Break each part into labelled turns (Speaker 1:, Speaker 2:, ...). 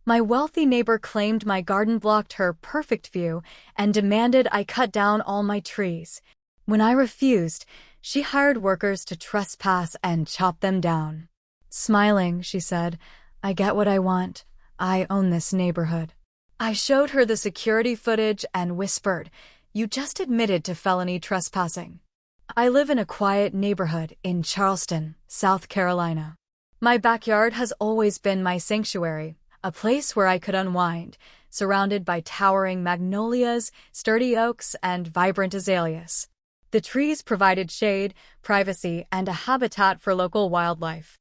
Speaker 1: My wealthy neighbor claimed my garden blocked her perfect view and demanded I cut down all my trees. When I refused, she hired workers to trespass and chop them down. Smiling, she said, "I get what I want. I own this neighborhood." I showed her the security footage and whispered, "You just admitted to felony trespassing." I live in a quiet neighborhood in Charleston, South Carolina. My backyard has always been my sanctuary, a place where I could unwind, surrounded by towering magnolias, sturdy oaks, and vibrant azaleas. The trees provided shade, privacy, and a habitat for local wildlife.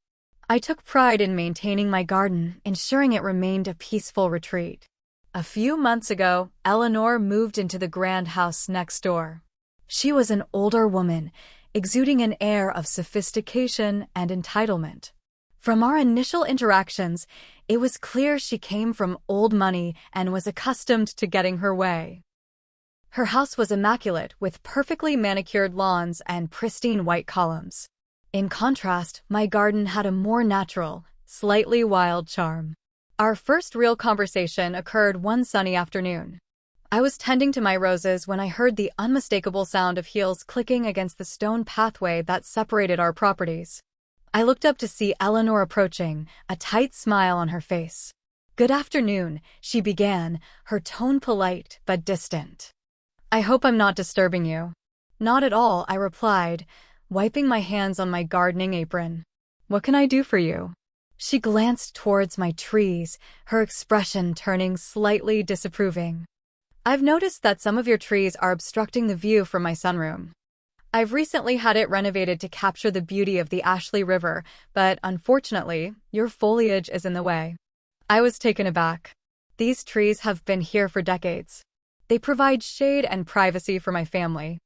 Speaker 1: I took pride in maintaining my garden, ensuring it remained a peaceful retreat. A few months ago, Eleanor moved into the grand house next door. She was an older woman, exuding an air of sophistication and entitlement. From our initial interactions, it was clear she came from old money and was accustomed to getting her way. Her house was immaculate, with perfectly manicured lawns and pristine white columns. In contrast, my garden had a more natural, slightly wild charm. Our first real conversation occurred one sunny afternoon. I was tending to my roses when I heard the unmistakable sound of heels clicking against the stone pathway that separated our properties. I looked up to see Eleanor approaching, a tight smile on her face. "Good afternoon," she began, her tone polite but distant. "I hope I'm not disturbing you." "Not at all," I replied, wiping my hands on my gardening apron. "What can I do for you?" She glanced towards my trees, her expression turning slightly disapproving. "I've noticed that some of your trees are obstructing the view from my sunroom. I've recently had it renovated to capture the beauty of the Ashley River, but unfortunately, your foliage is in the way." I was taken aback. These trees have been here for decades. They provide shade and privacy for my family.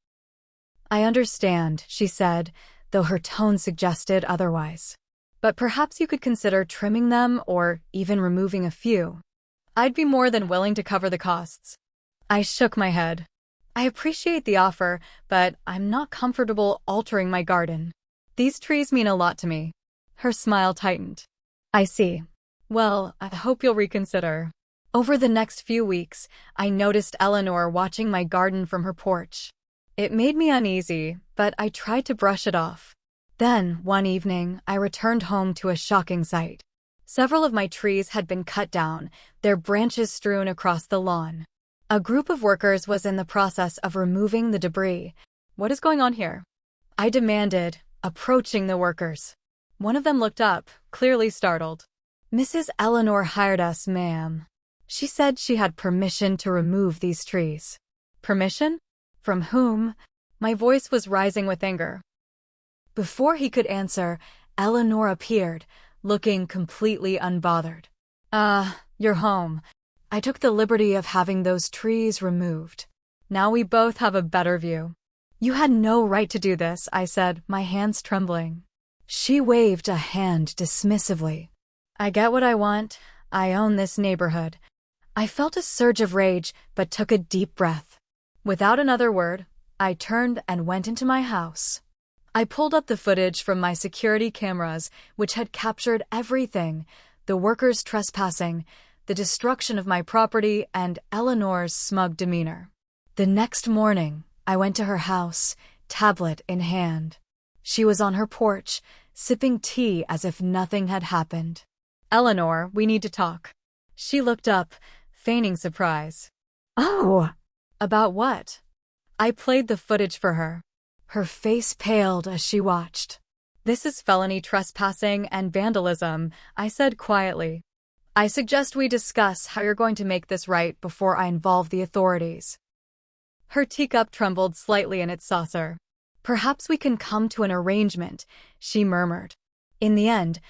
Speaker 1: "I understand," she said, though her tone suggested otherwise. "But perhaps you could consider trimming them or even removing a few. I'd be more than willing to cover the costs." I shook my head. "I appreciate the offer, but I'm not comfortable altering my garden. These trees mean a lot to me." Her smile tightened. "I see. Well, I hope you'll reconsider." Over the next few weeks, I noticed Eleanor watching my garden from her porch. It made me uneasy, but I tried to brush it off. Then, one evening, I returned home to a shocking sight. Several of my trees had been cut down, their branches strewn across the lawn. A group of workers was in the process of removing the debris. "What is going on here?" I demanded, approaching the workers. One of them looked up, clearly startled. "Mrs. Eleanor hired us, ma'am. She said she had permission to remove these trees." "Permission? From whom?" My voice was rising with anger. Before he could answer, Eleanor appeared, looking completely unbothered. You're home. I took the liberty of having those trees removed. Now we both have a better view." "You had no right to do this," I said, my hands trembling. She waved a hand dismissively. "I get what I want. I own this neighborhood." I felt a surge of rage, but took a deep breath. Without another word, I turned and went into my house. I pulled up the footage from my security cameras, which had captured everything: the workers trespassing, the destruction of my property, and Eleanor's smug demeanor. The next morning, I went to her house, tablet in hand. She was on her porch, sipping tea as if nothing had happened. "Eleanor, we need to talk." She looked up, feigning surprise. "Oh!" "About what?" I played the footage for her. Her face paled as she watched. "This is felony trespassing and vandalism," I said quietly. "I suggest we discuss how you're going to make this right before I involve the authorities." Her teacup trembled slightly in its saucer. "Perhaps we can come to an arrangement," she murmured. In the end,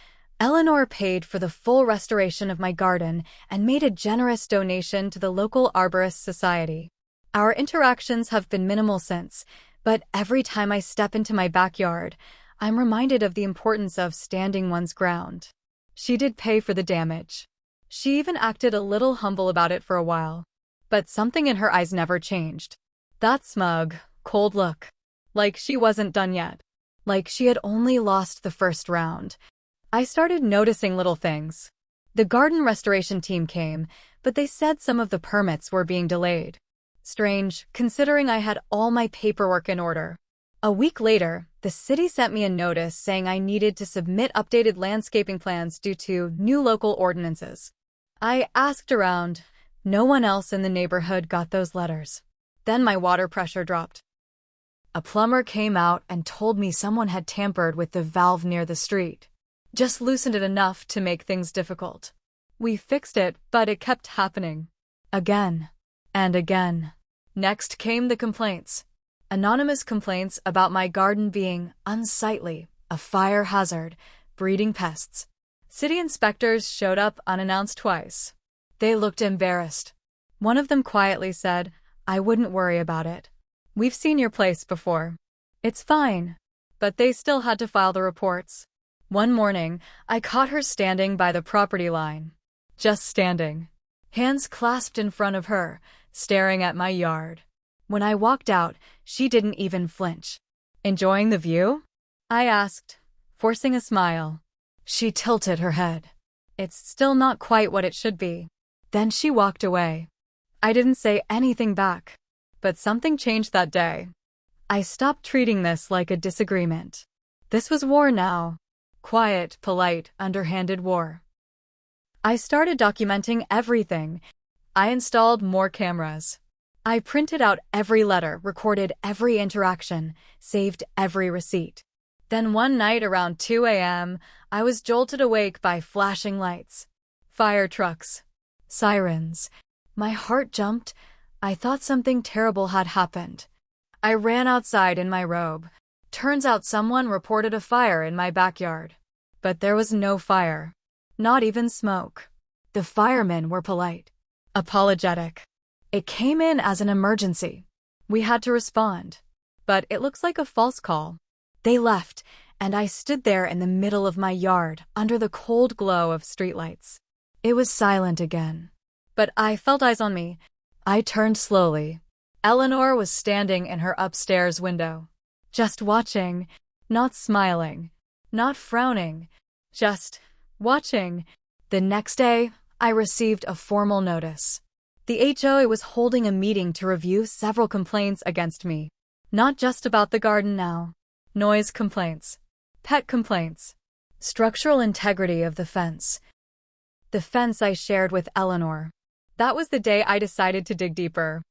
Speaker 1: Eleanor paid for the full restoration of my garden and made a generous donation to the local arborist society. Our interactions have been minimal since, but every time I step into my backyard, I'm reminded of the importance of standing one's ground. She did pay for the damage. She even acted a little humble about it for a while. But something in her eyes never changed. That smug, cold look. Like she wasn't done yet. Like she had only lost the first round. I started noticing little things. The garden restoration team came, but they said some of the permits were being delayed. Strange, considering I had all my paperwork in order. A week later, the city sent me a notice saying I needed to submit updated landscaping plans due to new local ordinances. I asked around. No one else in the neighborhood got those letters. Then my water pressure dropped. A plumber came out and told me someone had tampered with the valve near the street. Just loosened it enough to make things difficult. We fixed it, but it kept happening. Again. And again. Next came the complaints. Anonymous complaints about my garden being unsightly, a fire hazard, breeding pests. City inspectors showed up unannounced twice. They looked embarrassed. One of them quietly said, "I wouldn't worry about it. We've seen your place before. It's fine." But they still had to file the reports. One morning, I caught her standing by the property line. Just standing. Hands clasped in front of her, staring at my yard. When I walked out, she didn't even flinch. "Enjoying the view?" I asked, forcing a smile. She tilted her head. "It's still not quite what it should be." Then she walked away. I didn't say anything back. But something changed that day. I stopped treating this like a disagreement. This was war now. Quiet, polite, underhanded war. I started documenting everything. I installed more cameras. I printed out every letter, recorded every interaction, saved every receipt. Then one night around 2 a.m., I was jolted awake by flashing lights. Fire trucks. Sirens. My heart jumped. I thought something terrible had happened. I ran outside in my robe. Turns out someone reported a fire in my backyard. But there was no fire. Not even smoke. The firemen were polite. Apologetic. It came in as an emergency. We had to respond. But it looks like a false call. They left, and I stood there in the middle of my yard, under the cold glow of streetlights. It was silent again. But I felt eyes on me. I turned slowly. Eleanor was standing in her upstairs window. Just watching, not smiling, not frowning, just watching. The next day, I received a formal notice. The HOA was holding a meeting to review several complaints against me. Not just about the garden now. Noise complaints. Pet complaints. Structural integrity of the fence. The fence I shared with Eleanor. That was the day I decided to dig deeper.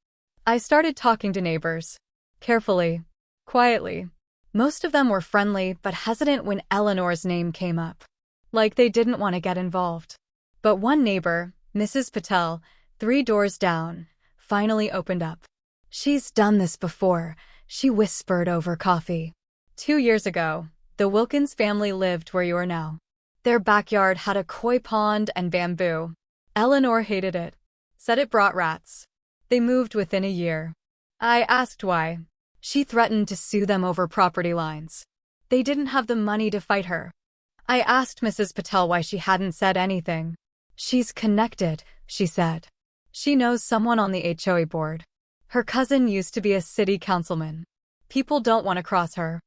Speaker 1: I started talking to neighbors. Carefully. Quietly. Most of them were friendly but hesitant when Eleanor's name came up. Like they didn't want to get involved. But one neighbor, Mrs. Patel, 3 doors down, finally opened up. "She's done this before," she whispered over coffee. 2 years ago, the Wilkins family lived where you are now. Their backyard had a koi pond and bamboo. Eleanor hated it. Said it brought rats. They moved within a year. I asked why. She threatened to sue them over property lines. They didn't have the money to fight her. I asked Mrs. Patel why she hadn't said anything. "She's connected," she said. "She knows someone on the HOA board. Her cousin used to be a city councilman. People don't want to cross her."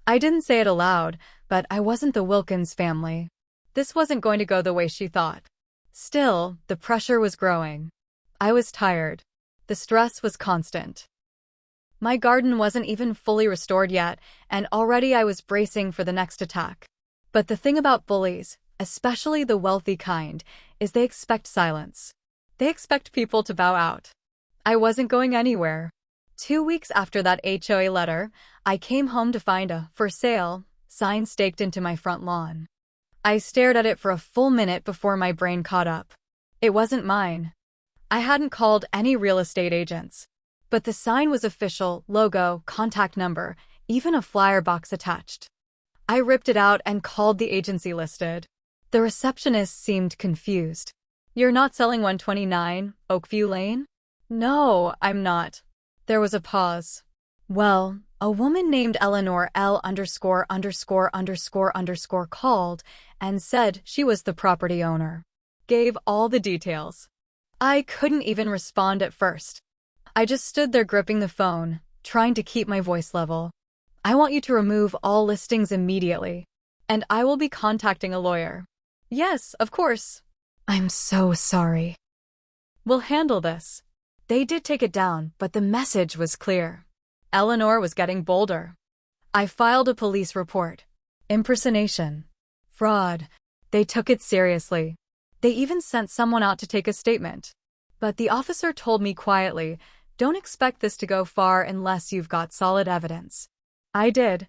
Speaker 1: I didn't say it aloud, but I wasn't the Wilkins family. This wasn't going to go the way she thought. Still, the pressure was growing. I was tired. The stress was constant. My garden wasn't even fully restored yet, and already I was bracing for the next attack. But the thing about bullies, especially the wealthy kind, is they expect silence. They expect people to bow out. I wasn't going anywhere. 2 weeks after that HOA letter, I came home to find a "for sale" sign staked into my front lawn. I stared at it for a full minute before my brain caught up. It wasn't mine. I hadn't called any real estate agents. But the sign was official, logo, contact number, even a flyer box attached. I ripped it out and called the agency listed. The receptionist seemed confused. "You're not selling 129 Oakview Lane?" "No, I'm not." There was a pause. "Well, a woman named Eleanor L______ called and said she was the property owner. Gave all the details." I couldn't even respond at first. I just stood there gripping the phone, trying to keep my voice level. "I want you to remove all listings immediately. And I will be contacting a lawyer." "Yes, of course." I'm so sorry. We'll handle this. They did take it down, but the message was clear. Eleanor was getting bolder. I filed a police report. Impersonation. Fraud. They took it seriously. They even sent someone out to take a statement. But the officer told me quietly, "Don't expect this to go far unless you've got solid evidence." I did.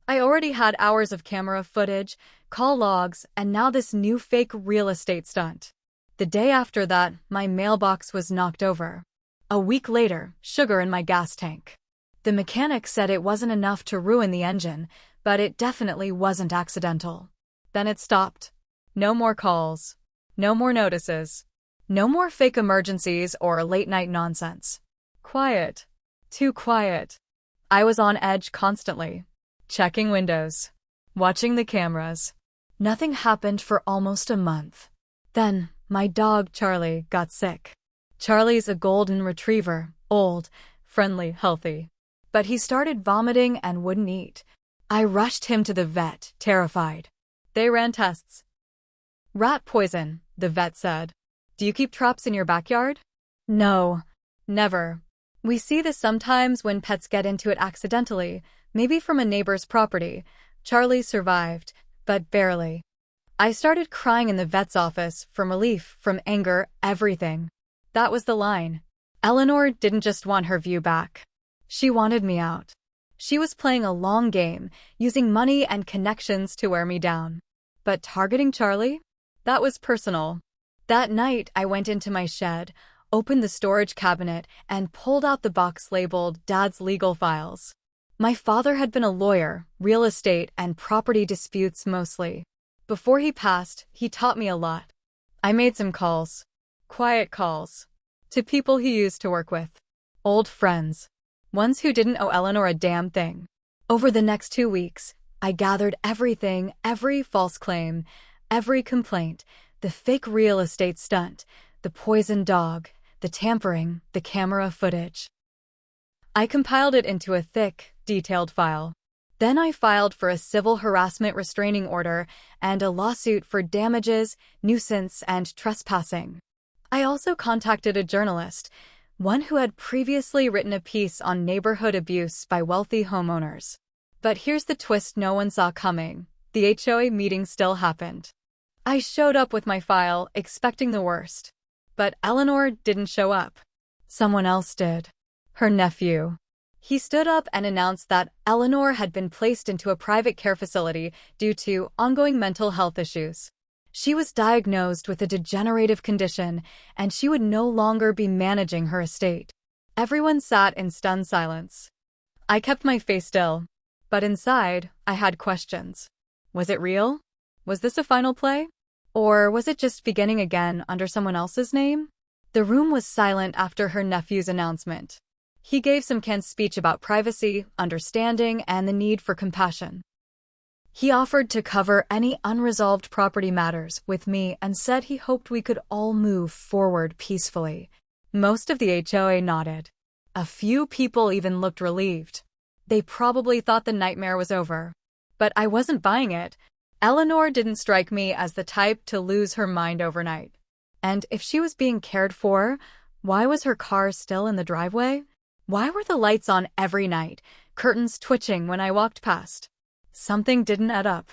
Speaker 1: I already had hours of camera footage, call logs, and now this new fake real estate stunt. The day after that, my mailbox was knocked over. A week later, sugar in my gas tank. The mechanic said it wasn't enough to ruin the engine, but it definitely wasn't accidental. Then it stopped. No more calls. No more notices. No more fake emergencies or late-night nonsense. Quiet. Too quiet. I was on edge constantly. Checking windows. Watching the cameras. Nothing happened for almost a month. Then, my dog Charlie got sick. Charlie's a golden retriever, old, friendly, healthy. But he started vomiting and wouldn't eat. I rushed him to the vet, terrified. They ran tests. Rat poison, the vet said. Do you keep traps in your backyard? No, never. We see this sometimes when pets get into it accidentally, maybe from a neighbor's property. Charlie survived, but barely. I started crying in the vet's office, from relief, from anger, everything. That was the line. Eleanor didn't just want her view back. She wanted me out. She was playing a long game, using money and connections to wear me down. But targeting Charlie? That was personal. That night, I went into my shed, opened the storage cabinet, and pulled out the box labeled Dad's legal files. My father had been a lawyer, real estate, and property disputes mostly. Before he passed, he taught me a lot. I made some calls. Quiet calls. To people he used to work with. Old friends. Ones who didn't owe Eleanor a damn thing. Over the next 2 weeks, I gathered everything, every false claim, every complaint, the fake real estate stunt, the poisoned dog, the tampering, the camera footage. I compiled it into a thick, detailed file. Then I filed for a civil harassment restraining order and a lawsuit for damages, nuisance, and trespassing. I also contacted a journalist, one who had previously written a piece on neighborhood abuse by wealthy homeowners. But here's the twist no one saw coming. The HOA meeting still happened. I showed up with my file, expecting the worst. But Eleanor didn't show up. Someone else did. Her nephew. He stood up and announced that Eleanor had been placed into a private care facility due to ongoing mental health issues. She was diagnosed with a degenerative condition, and she would no longer be managing her estate. Everyone sat in stunned silence. I kept my face still, but inside, I had questions. Was it real? Was this a final play? Or was it just beginning again under someone else's name? The room was silent after her nephew's announcement. He gave some canned speech about privacy, understanding, and the need for compassion. He offered to cover any unresolved property matters with me and said he hoped we could all move forward peacefully. Most of the HOA nodded. A few people even looked relieved. They probably thought the nightmare was over. But I wasn't buying it. Eleanor didn't strike me as the type to lose her mind overnight. And if she was being cared for, why was her car still in the driveway? Why were the lights on every night, curtains twitching when I walked past? Something didn't add up.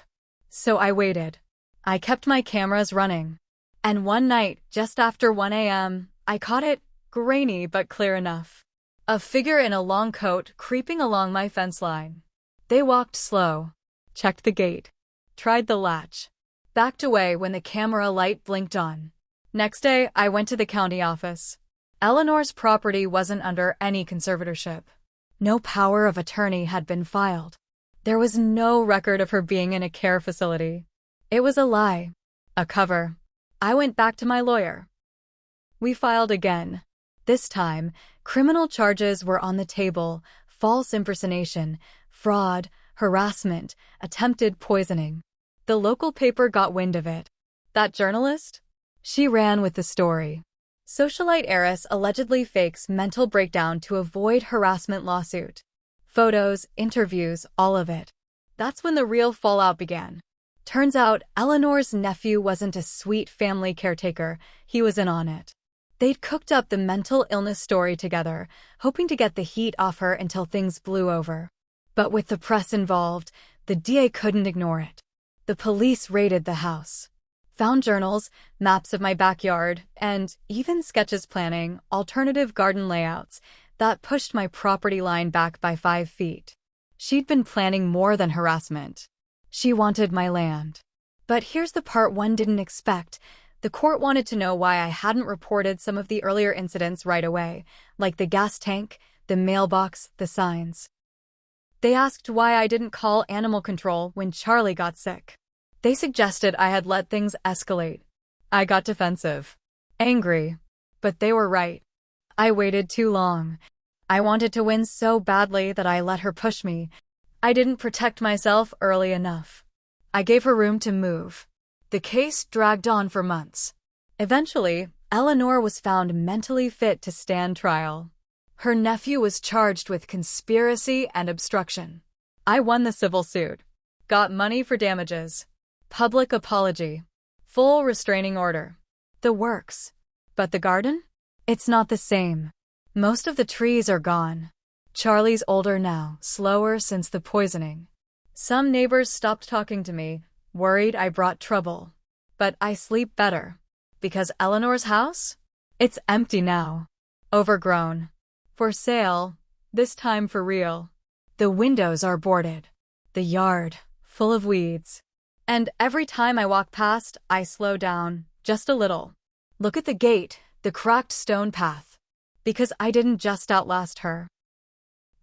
Speaker 1: So I waited. I kept my cameras running. And one night, just after 1 a.m., I caught it, grainy but clear enough. A figure in a long coat creeping along my fence line. They walked slow, checked the gate, tried the latch, backed away when the camera light blinked on. Next day, I went to the county office. Eleanor's property wasn't under any conservatorship. No power of attorney had been filed. There was no record of her being in a care facility. It was a lie. A cover. I went back to my lawyer. We filed again. This time, criminal charges were on the table: false impersonation, fraud, harassment, attempted poisoning. The local paper got wind of it. That journalist? She ran with the story. Socialite heiress allegedly fakes mental breakdown to avoid harassment lawsuit. Photos, interviews, all of it. That's when the real fallout began. Turns out Eleanor's nephew wasn't a sweet family caretaker, he was in on it. They'd cooked up the mental illness story together, hoping to get the heat off her until things blew over. But with the press involved, the DA couldn't ignore it. The police raided the house. Found journals, maps of my backyard, and even sketches planning alternative garden layouts that pushed my property line back by 5 feet. She'd been planning more than harassment. She wanted my land. But here's the part one didn't expect. The court wanted to know why I hadn't reported some of the earlier incidents right away, like the gas tank, the mailbox, the signs. They asked why I didn't call animal control when Charlie got sick. They suggested I had let things escalate. I got defensive. Angry. But they were right. I waited too long. I wanted to win so badly that I let her push me. I didn't protect myself early enough. I gave her room to move. The case dragged on for months. Eventually, Eleanor was found mentally fit to stand trial. Her nephew was charged with conspiracy and obstruction. I won the civil suit. Got money for damages. Public apology. Full restraining order. The works. But the garden? It's not the same. Most of the trees are gone. Charlie's older now, slower since the poisoning. Some neighbors stopped talking to me, worried I brought trouble. But I sleep better. Because Eleanor's house? It's empty now. Overgrown. For sale, this time for real. The windows are boarded. The yard, full of weeds. And every time I walk past, I slow down, just a little. Look at the gate, the cracked stone path. Because I didn't just outlast her.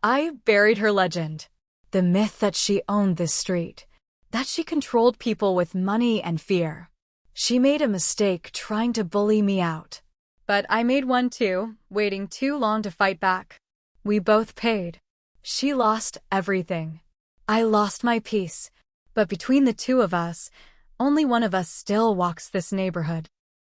Speaker 1: I buried her legend. The myth that she owned this street. That she controlled people with money and fear. She made a mistake trying to bully me out. But I made one too, waiting too long to fight back. We both paid. She lost everything. I lost my peace. But between the two of us, only one of us still walks this neighborhood.